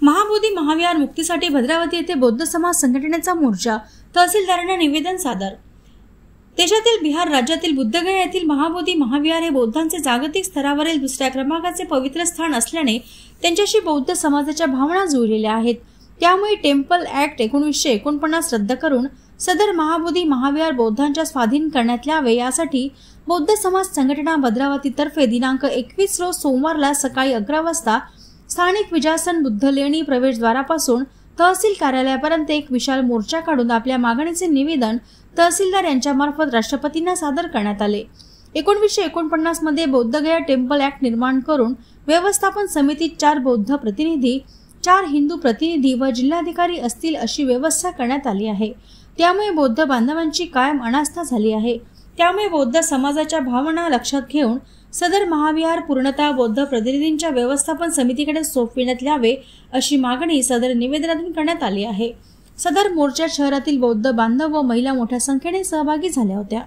महाबोधी महाविहार मुक्तीसाठी भद्रावती येथे बौद्ध समाज संघटनेचा मोर्चा, तहसीलदारांना निवेदन सादर। देशातील बिहार राज्यातील बुद्धगया येथील महाबोधी महाविहार हे बौद्धांचे जागतिक स्तरावरील दुसऱ्या क्रमांकाचे पवित्र स्थान असल्याने त्यांच्याशी बौद्ध समाजाच्या भावना जुळलेल्या आहेत। त्यामुळे टेम्पल ऍक्ट 1949 रद्द करून सदर महाबोधी महाविहार बौद्धांच्या स्वाधीन करण्यात यावे, यासाठी बौद्ध समाज संघटना भद्रावती तर्फे दिनांक 21 रोज सोमवारला सकाळी 11 वाजता स्थानिक विजासन बुद्ध लेणी प्रवेशद्वारापासून तहसील कार्यालयापर्यंत एक विशाल मोर्चा काढून आपल्या मागणीचे निवेदन तहसीलदार यांच्यामार्फत राष्ट्रपतींना सादर करण्यात आले। 1949 मध्ये बौद्धगया टेम्पल ऍक्ट निर्माण करून व्यवस्थापन समितीत 4 बौद्ध प्रतिनिधी, 4 हिंदू प्रतिनिधी व जिल्हाधिकारी असतील अशी व्यवस्था करण्यात आली आहे। त्यामुळे बौद्ध बांधवांची कायम अनास्था झाली आहे। त्यामुळे बौद्ध समाजाच्या भावना लक्षात घेऊन सदर महाविहार पूर्णतः बौद्ध प्रतिनिधींच्या व्यवस्थापन समितीकडे सोपविण्यात यावे अशी मागणी सदर निवेदनातून करण्यात आली आहे। सदर मोर्चात शहरातील बौद्ध बांधव व महिला मोठ्या संख्येने सहभागी झाल्या होत्या।